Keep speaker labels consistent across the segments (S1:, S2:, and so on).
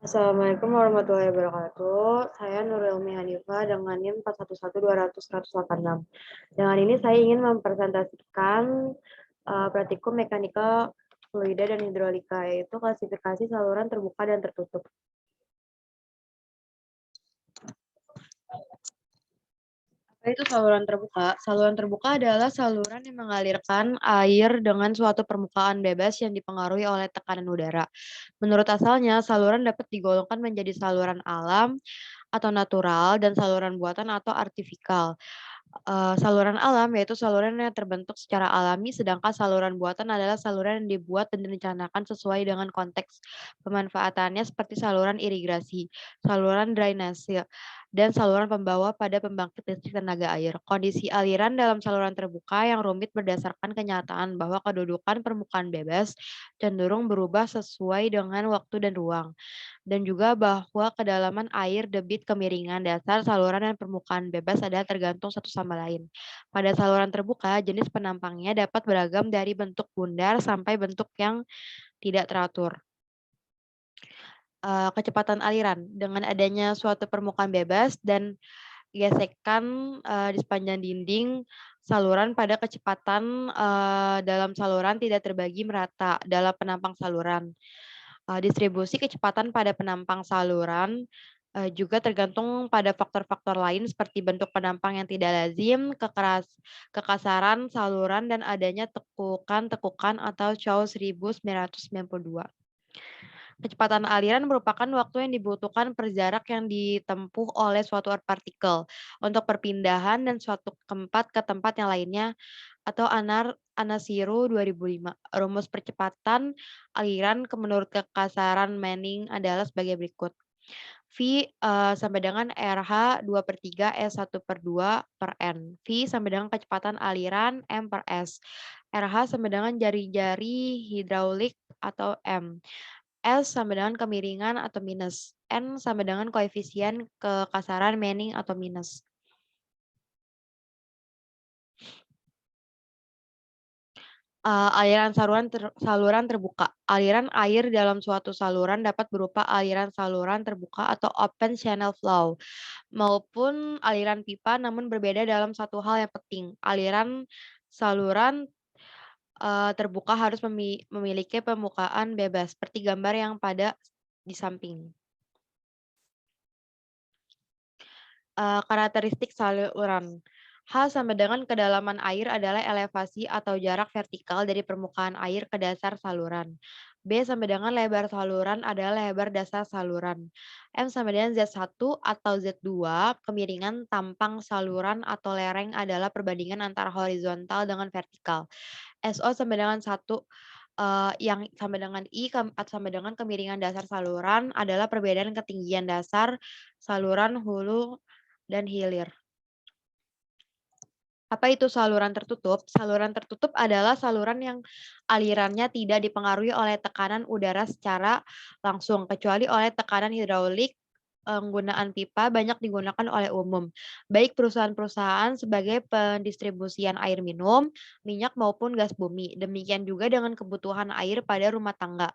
S1: Assalamualaikum warahmatullahi wabarakatuh. Saya Nurulmi Hanifah dengan NIM 411200-186. Dengan ini saya ingin mempresentasikan praktikum mekanika fluida dan hidrolika, yaitu klasifikasi saluran terbuka dan tertutup. Apa itu saluran terbuka? Saluran terbuka adalah saluran yang mengalirkan air dengan suatu permukaan bebas yang dipengaruhi oleh tekanan udara. Menurut asalnya, saluran dapat digolongkan menjadi saluran alam atau natural dan saluran buatan atau artifikal. Saluran alam yaitu saluran yang terbentuk secara alami, sedangkan saluran buatan adalah saluran yang dibuat dan direncanakan sesuai dengan konteks pemanfaatannya seperti saluran irigasi, saluran drainase, dan saluran pembawa pada pembangkit listrik tenaga air. Kondisi aliran dalam saluran terbuka yang rumit berdasarkan kenyataan bahwa kedudukan permukaan bebas cenderung berubah sesuai dengan waktu dan ruang, dan juga bahwa kedalaman air, debit, kemiringan dasar saluran dan permukaan bebas adalah tergantung satu sama lain. Pada saluran terbuka, jenis penampangnya dapat beragam dari bentuk bundar sampai bentuk yang tidak teratur. Kecepatan aliran dengan adanya suatu permukaan bebas dan gesekan di sepanjang dinding saluran pada kecepatan dalam saluran tidak terbagi merata dalam penampang saluran. Distribusi kecepatan pada penampang saluran juga tergantung pada faktor-faktor lain seperti bentuk penampang yang tidak lazim, kekasaran saluran, dan adanya tekukan-tekukan atau Chow 1992. Kecepatan aliran merupakan waktu yang dibutuhkan per jarak yang ditempuh oleh suatu partikel untuk perpindahan dan suatu tempat ke tempat yang lainnya, atau Anasiru 2005. Rumus percepatan aliran menurut kekasaran Manning adalah sebagai berikut. V sama dengan RH 2/3 S1/2 per N. V sama dengan kecepatan aliran M per S. RH sama dengan jari-jari hidraulik atau M. S sama dengan kemiringan atau minus. N sama dengan koefisien kekasaran Manning atau minus. Aliran saluran terbuka. Aliran air dalam suatu saluran dapat berupa aliran saluran terbuka atau open channel flow, maupun aliran pipa, namun berbeda dalam satu hal yang penting. Aliran saluran terbuka harus memiliki permukaan bebas, seperti gambar yang pada di samping. Karakteristik saluran. H sama dengan kedalaman air adalah elevasi atau jarak vertikal dari permukaan air ke dasar saluran. B sama dengan lebar saluran adalah lebar dasar saluran. M sama dengan Z1 atau Z2, kemiringan tampang saluran atau lereng adalah perbandingan antara horizontal dengan vertikal. SO sama dengan 1, yang sama dengan I sama dengan kemiringan dasar saluran adalah perbedaan ketinggian dasar saluran hulu dan hilir. Apa itu saluran tertutup? Saluran tertutup adalah saluran yang alirannya tidak dipengaruhi oleh tekanan udara secara langsung, kecuali oleh tekanan hidraulik. Penggunaan pipa banyak digunakan oleh umum, baik perusahaan-perusahaan sebagai pendistribusian air minum, minyak maupun gas bumi. Demikian juga dengan kebutuhan air pada rumah tangga.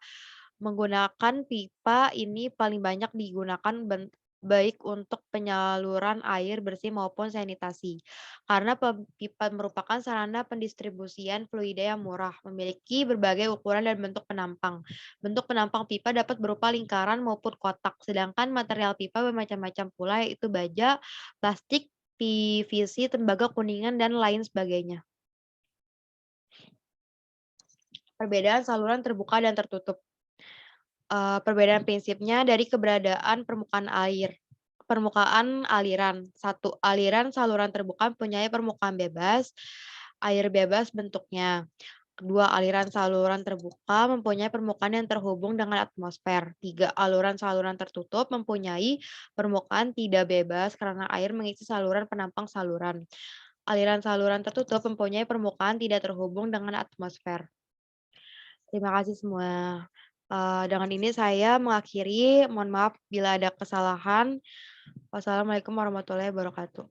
S1: Menggunakan pipa ini paling banyak digunakan baik untuk penyaluran air bersih maupun sanitasi. Karena pipa merupakan sarana pendistribusian fluida yang murah, memiliki berbagai ukuran dan bentuk penampang. Bentuk penampang pipa dapat berupa lingkaran maupun kotak, sedangkan material pipa bermacam-macam pula, yaitu baja, plastik, PVC, tembaga kuningan, dan lain sebagainya. Perbedaan saluran terbuka dan tertutup. Perbedaan prinsipnya dari keberadaan permukaan air. Permukaan aliran. 1. Aliran saluran terbuka mempunyai permukaan bebas, air bebas bentuknya. Kedua, aliran saluran terbuka mempunyai permukaan yang terhubung dengan atmosfer. 3. Aliran saluran tertutup mempunyai permukaan tidak bebas karena air mengisi saluran penampang saluran. Aliran saluran tertutup mempunyai permukaan tidak terhubung dengan atmosfer. Terima kasih semua. Dengan ini saya mengakhiri, mohon maaf bila ada kesalahan. Wassalamualaikum warahmatullahi wabarakatuh.